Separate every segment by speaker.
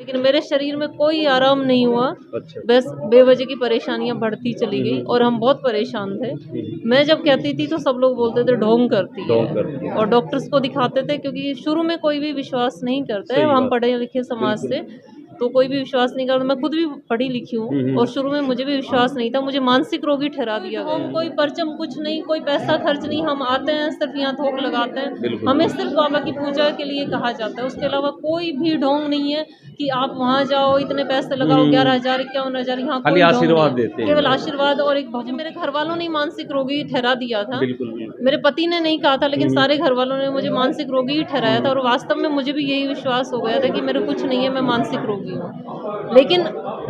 Speaker 1: लेकिन मेरे शरीर में कोई आराम नहीं हुआ।
Speaker 2: अच्छा।
Speaker 1: बस बेवजह की परेशानियां बढ़ती चली गई और हम बहुत परेशान थे। मैं जब कहती थी तो सब लोग बोलते थे ढोंग करती है और डॉक्टर्स को दिखाते थे, क्योंकि शुरू में कोई भी विश्वास नहीं करता है। हम पढ़े लिखे समाज से, तो कोई भी विश्वास नहीं करता। मैं खुद भी पढ़ी लिखी हूँ और शुरू में मुझे भी विश्वास नहीं था, मुझे मानसिक रोगी ठहरा दिया गया। कोई परचम कुछ नहीं, कोई पैसा खर्च नहीं, हम आते हैं सिर्फ यहाँ थोक लगाते हैं। हमें सिर्फ बाबा की पूजा के लिए कहा जाता है, उसके अलावा कोई भी ढोंग नहीं है कि आप वहाँ जाओ इतने पैसे लगाओ 11,000 51,000। यहाँ कोई
Speaker 2: आशीर्वाद देते हैं,
Speaker 1: केवल आशीर्वाद। और एक मुझे मेरे घर वालों ने मानसिक रोगी ठहरा दिया था। मेरे पति ने नहीं कहा था, लेकिन सारे घर वालों ने मुझे मानसिक रोगी ही ठहराया था और वास्तव में मुझे भी यही विश्वास हो गया था कि मेरे कुछ नहीं है, मैं मानसिक रोगी हूँ। लेकिन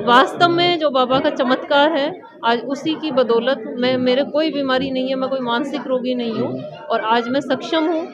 Speaker 1: वास्तव में जो बाबा का चमत्कार है, आज उसी की बदौलत मेरे कोई बीमारी नहीं है, मैं कोई मानसिक रोगी नहीं हूँ और आज मैं सक्षम हूँ।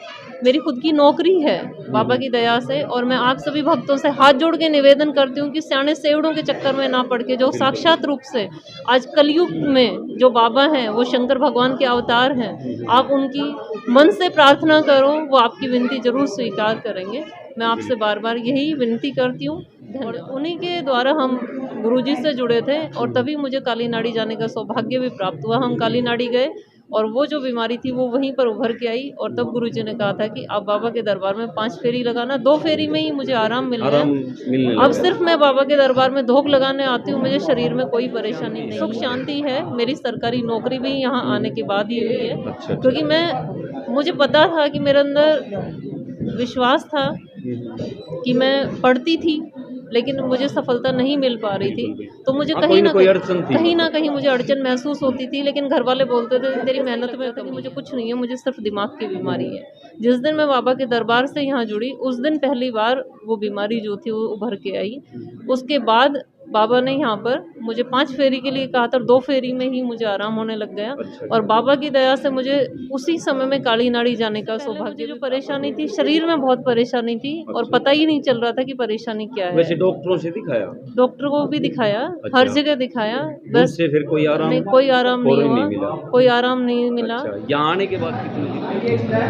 Speaker 1: मेरी खुद की नौकरी है बाबा की दया से। और मैं आप सभी भक्तों से हाथ जोड़ के निवेदन करती हूँ कि सियाने सेवड़ों के चक्कर में ना पड़ के, जो साक्षात रूप से आज कलयुग में जो बाबा हैं वो शंकर भगवान के अवतार हैं, आप उनकी मन से प्रार्थना करो, वो आपकी विनती जरूर स्वीकार करेंगे। मैं आपसे बार बार यही विनती करती हूँ। और उन्हीं के द्वारा हम गुरुजी से जुड़े थे और तभी मुझे काली नाड़ी जाने का सौभाग्य भी प्राप्त हुआ। हम काली नाड़ी गए और वो जो बीमारी थी वो वहीं पर उभर के आई और तब गुरुजी ने कहा था कि आप बाबा के दरबार में 5 फेरी लगाना। 2 फेरी में ही मुझे आराम मिल गया। अब सिर्फ मैं बाबा के दरबार में धोख लगाने आती हूँ, मुझे शरीर में कोई परेशानी नहीं, सुख शांति है। मेरी सरकारी नौकरी भी यहाँ आने के बाद ही हुई है, क्योंकि मुझे पता था कि मेरे अंदर विश्वास था कि मैं पढ़ती थी लेकिन मुझे सफलता नहीं मिल पा रही थी, तो मुझे कहीं ना कहीं मुझे अड़चन महसूस होती थी। लेकिन घर वाले बोलते थे तेरी मेहनत में कि मुझे कुछ नहीं है, मुझे सिर्फ दिमाग की बीमारी है। जिस दिन मैं बाबा के दरबार से यहाँ जुड़ी उस दिन पहली बार वो बीमारी जो थी वो उभर के आई। उसके बाद बाबा ने यहाँ पर मुझे 5 फेरी के लिए कहा था, 2 फेरी में ही मुझे आराम होने लग गया। और बाबा की दया से मुझे उसी समय में काली नाड़ी जाने का सौभाग्य। जो परेशानी थी, शरीर में बहुत परेशानी थी और पता ही नहीं चल रहा था कि परेशानी क्या है।
Speaker 2: वैसे डॉक्टरों से दिखाया?
Speaker 1: डॉक्टर को भी दिखाया, हर जगह दिखाया, बस
Speaker 2: से फिर कोई आराम
Speaker 1: नहीं, कोई आराम नहीं हुआ, कोई आराम नहीं मिला।
Speaker 2: यहाँ आने के बाद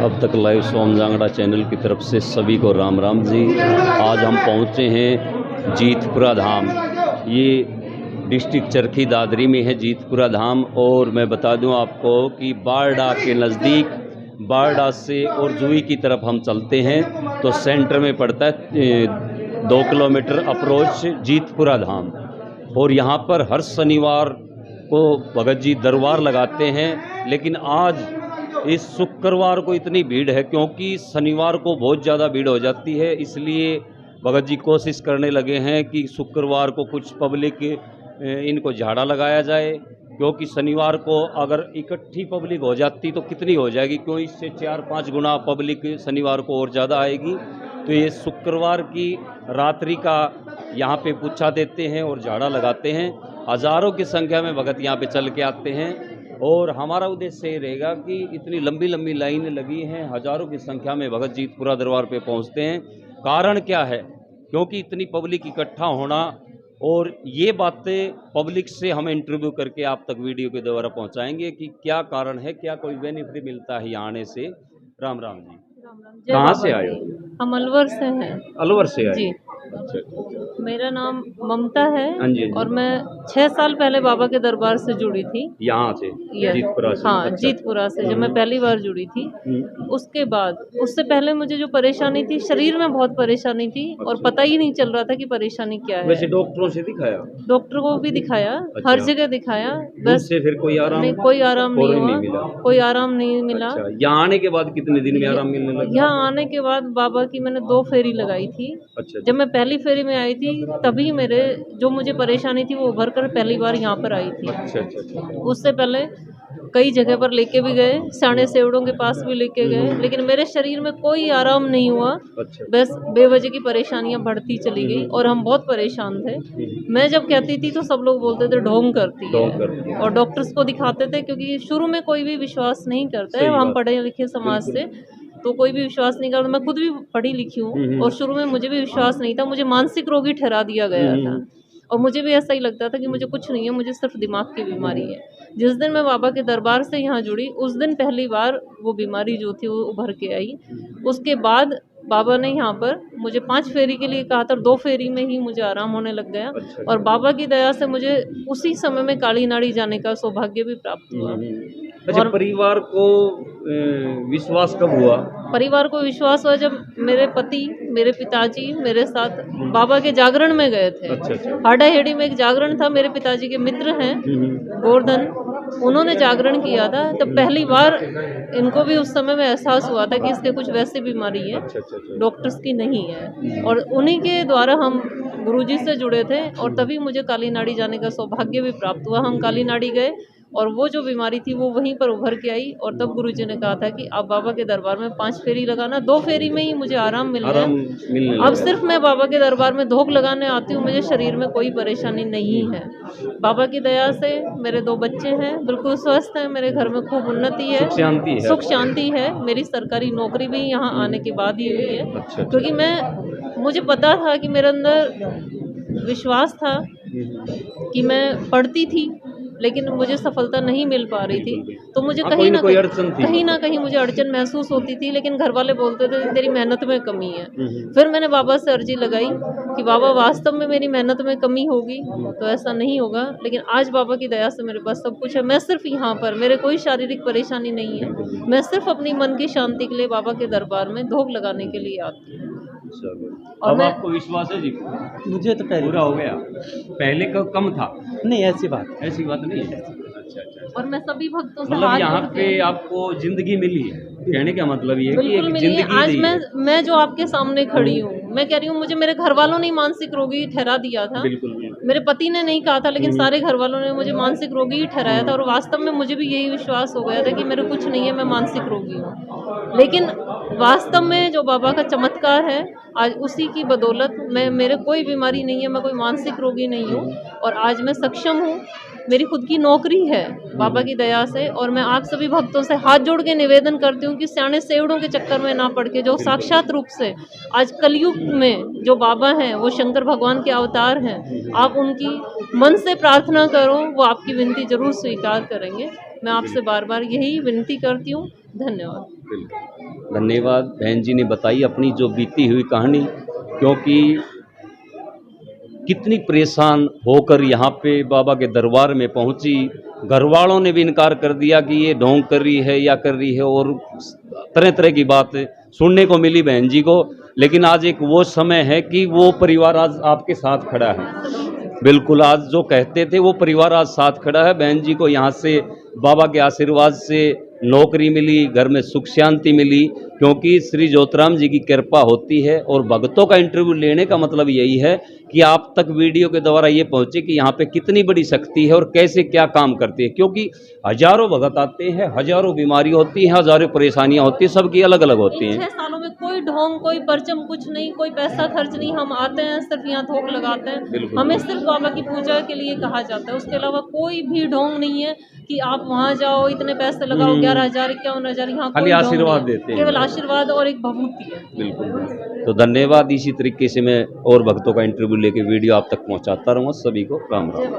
Speaker 2: अब तक लाइव सोम जांगड़ा चैनल की तरफ से सभी को राम राम जी। आज हम पहुँचे हैं जीतपुरा धाम। ये डिस्ट्रिक्ट चरखी दादरी में है जीतपुरा धाम। और मैं बता दूं आपको कि बारडा के नज़दीक, बारडा से और जुई की तरफ हम चलते हैं तो सेंटर में पड़ता है 2 किलोमीटर अप्रोच जीतपुरा धाम। और यहाँ पर हर शनिवार को भगत जी दरबार लगाते हैं, लेकिन आज इस शुक्रवार को इतनी भीड़ है क्योंकि शनिवार को बहुत ज़्यादा भीड़ हो जाती है। इसलिए भगत जी कोशिश करने लगे हैं कि शुक्रवार को कुछ पब्लिक इनको झाड़ा लगाया जाए, क्योंकि शनिवार को अगर इकट्ठी पब्लिक हो जाती तो कितनी हो जाएगी, क्यों इससे 4-5 गुना पब्लिक शनिवार को और ज़्यादा आएगी। तो ये शुक्रवार की रात्रि का यहाँ पे पूछा देते हैं और झाड़ा लगाते हैं। हज़ारों की संख्या में भगत यहाँ पे चल के आते हैं और हमारा उद्देश्य ये रहेगा कि इतनी लंबी लंबी लाइनें लगी हैं, हज़ारों की संख्या में भगत जीतपुरा दरबार पे पहुँचते हैं। कारण क्या है? क्योंकि इतनी पब्लिक इकट्ठा होना, और ये बातें पब्लिक से हम इंटरव्यू करके आप तक वीडियो के द्वारा पहुंचाएंगे कि क्या कारण है, क्या कोई बेनिफिट मिलता है यहाँ आने से। राम राम जी। कहाँ से आए हो?
Speaker 1: हम अलवर से हैं।
Speaker 2: अलवर से आए?
Speaker 1: जी।
Speaker 2: अच्छा।
Speaker 1: मेरा नाम ममता है।
Speaker 2: हाँ जी।
Speaker 1: और मैं 6 साल पहले बाबा के दरबार से जुड़ी थी।
Speaker 2: यहाँ से? जीतपुरा से?
Speaker 1: हाँ, जीतपुरा से जब मैं पहली बार जुड़ी थी। उसके बाद उससे पहले मुझे जो परेशानी थी, शरीर में बहुत परेशानी थी और पता ही नहीं चल रहा था कि परेशानी क्या है।
Speaker 2: वैसे डॉक्टरों से दिखाया? डॉक्टर
Speaker 1: को भी दिखाया, हर जगह दिखाया, बस
Speaker 2: से फिर कोई आराम
Speaker 1: नहीं, कोई आराम नहीं हुआ, कोई आराम नहीं मिला।
Speaker 2: यहाँ आने के बाद कितने दिन में आराम मिलने लगा?
Speaker 1: यहाँ आने के बाद बाबा की मैंने 2 फेरी लगाई थी। जब मैं पहली फेरी में आई थी तभी मेरे जो मुझे परेशानी थी वो उभर कर पहली बार यहाँ पर आई थी। उससे पहले कई जगह पर लेके भी गए, सियाने सेवड़ों के पास भी लेके गए, लेकिन मेरे शरीर में कोई आराम नहीं हुआ। बस बेवजह की परेशानियां बढ़ती चली गई और हम बहुत परेशान थे। मैं जब कहती थी तो सब लोग बोलते थे ढोंग करती है और डॉक्टर्स को दिखाते थे, क्योंकि शुरू में कोई भी विश्वास नहीं करता है। हम पढ़े लिखे समाज से, तो कोई भी विश्वास नहीं करता। मैं खुद भी पढ़ी लिखी हूँ और शुरू में मुझे भी विश्वास नहीं था, मुझे मानसिक रोगी ठहरा दिया गया था और मुझे भी ऐसा ही लगता था कि मुझे कुछ नहीं है, मुझे सिर्फ दिमाग की बीमारी है। जिस दिन मैं बाबा के दरबार से यहाँ जुड़ी उस दिन पहली बार वो बीमारी जो थी वो उभर के आई। उसके बाद बाबा ने यहाँ पर मुझे 5 फेरी के लिए कहा था, 2 फेरी में ही मुझे आराम होने लग गया।
Speaker 2: अच्छा।
Speaker 1: और बाबा की दया से मुझे उसी समय में काली नाड़ी जाने का सौभाग्य भी प्राप्त हुआ।
Speaker 2: अच्छा,
Speaker 1: और
Speaker 2: परिवार को विश्वास कब हुआ?
Speaker 1: परिवार को विश्वास हुआ जब मेरे पति, मेरे पिताजी मेरे साथ बाबा के जागरण में गए थे।
Speaker 2: अच्छा।
Speaker 1: हाडाहेड़ी में एक जागरण था, मेरे पिताजी के मित्र हैं गोवर्धन, उन्होंने जागरण किया था। तब पहली बार इनको भी उस समय में एहसास हुआ था कि इसके कुछ वैसी बीमारी है,
Speaker 2: अच्छा।
Speaker 1: डॉक्टर्स की नहीं है। और उन्हीं के द्वारा हम गुरुजी से जुड़े थे और तभी मुझे काली नाड़ी जाने का सौभाग्य भी प्राप्त हुआ। हम काली नाड़ी गए और वो जो बीमारी थी वो वहीं पर उभर के आई। और तब गुरुजी ने कहा था कि आप बाबा के दरबार में 5 फेरी लगाना, 2 फेरी में ही मुझे आराम मिल गया। अब सिर्फ मैं बाबा के दरबार में धोख लगाने आती हूँ, मुझे शरीर में कोई परेशानी नहीं है। बाबा की दया से मेरे 2 बच्चे हैं, बिल्कुल स्वस्थ हैं, मेरे घर में खूब उन्नति है, सुख शांति है। मेरी सरकारी नौकरी भी यहाँ आने के बाद ही हुई है।
Speaker 2: अच्छा।
Speaker 1: क्योंकि मुझे पता था कि मेरे अंदर विश्वास था कि मैं पढ़ती थी लेकिन मुझे सफलता नहीं मिल पा रही थी, तो मुझे कहीं ना कहीं मुझे अड़चन महसूस होती थी। लेकिन घर वाले बोलते थे तेरी मेहनत में कमी है। फिर मैंने बाबा से अर्जी लगाई कि बाबा वास्तव में मेरी मेहनत में कमी होगी तो ऐसा नहीं होगा, लेकिन आज बाबा की दया से मेरे पास सब कुछ है। मैं सिर्फ यहाँ पर, मेरे कोई शारीरिक परेशानी नहीं है, मैं सिर्फ अपनी मन की शांति के लिए बाबा के दरबार में धोख लगाने के लिए आती हूँ।
Speaker 2: और अब आपको विश्वास है जी?
Speaker 3: मुझे तो पहले
Speaker 2: पूरा हो गया, पहले का कम था?
Speaker 3: नहीं, ऐसी बात
Speaker 2: नहीं है। अच्छा।
Speaker 1: और मैं सभी भक्तों से
Speaker 2: मतलब यहाँ पे आपको जिंदगी मिली है, कहने का मतलब ये है कि एक
Speaker 1: मिली है।
Speaker 2: जिंदगी
Speaker 1: आज मैं जो आपके सामने खड़ी हूँ, मैं कह रही हूँ मुझे मेरे घर वालों ने मानसिक रोगी ठहरा दिया था। मेरे पति ने नहीं कहा था, लेकिन सारे घर वालों ने मुझे मानसिक रोगी ही ठहराया था। और वास्तव में मुझे भी यही विश्वास हो गया था कि मेरे कुछ नहीं है, मैं मानसिक रोगी हूँ। लेकिन वास्तव में जो बाबा का चमत्कार है, आज उसी की बदौलत मेरे कोई बीमारी नहीं है, मैं कोई मानसिक रोगी नहीं हूँ। और आज मैं सक्षम हूँ, मेरी खुद की नौकरी है बाबा की दया से। और मैं आप सभी भक्तों से हाथ जोड़ के निवेदन करती हूँ कि सियाने सेवड़ों के चक्कर में ना पड़ के, जो साक्षात रूप से आज कलयुग में जो बाबा हैं वो शंकर भगवान के अवतार हैं, आप उनकी मन से प्रार्थना करो, वो आपकी विनती जरूर स्वीकार करेंगे। मैं आपसे बार बार यही विनती करती हूँ।
Speaker 2: धन्यवाद। बहन जी ने बताई अपनी जो बीती हुई कहानी, क्योंकि कितनी परेशान होकर यहाँ पे बाबा के दरबार में पहुँची। घर वालों ने भी इनकार कर दिया कि ये ढोंग कर रही है या कर रही है, और तरह तरह की बात सुनने को मिली बहन जी को। लेकिन आज एक वो समय है कि वो परिवार आज आपके साथ खड़ा है। बिल्कुल, आज जो कहते थे वो परिवार आज साथ खड़ा है। बहन जी को यहाँ से बाबा के आशीर्वाद से नौकरी मिली, घर में सुख शांति मिली, क्योंकि श्री ज्योतिराम जी की कृपा होती है। और भक्तों का इंटरव्यू लेने का मतलब यही है कि आप तक वीडियो के द्वारा ये पहुंचे कि यहाँ पे कितनी बड़ी शक्ति है और कैसे क्या काम करती है। क्योंकि हजारों भगत आते हैं, हजारों बीमारी होती हैं, हजारों परेशानियां होती हैं, सबकी अलग अलग होती हैं।
Speaker 1: 6 सालों में कोई ढोंग, कोई परचम, कुछ नहीं, कोई पैसा खर्च नहीं। हम आते हैं सिर्फ यहाँ धोख लगाते हैं। हमें सिर्फ बाबा की पूजा के लिए कहा जाता है, उसके अलावा कोई भी ढोंग नहीं है कि आप वहाँ जाओ, इतने पैसे लगाओ, 11,000 51,000, यहाँ
Speaker 2: खाली आशीर्वाद देते हैं,
Speaker 1: केवल आशीर्वाद और एक भभूति है।
Speaker 2: बिल्कुल। तो धन्यवाद। इसी तरीके से मैं और भक्तों का इंटरव्यू लेके वीडियो आप तक पहुँचाता रहूँगा। सभी को राम राम।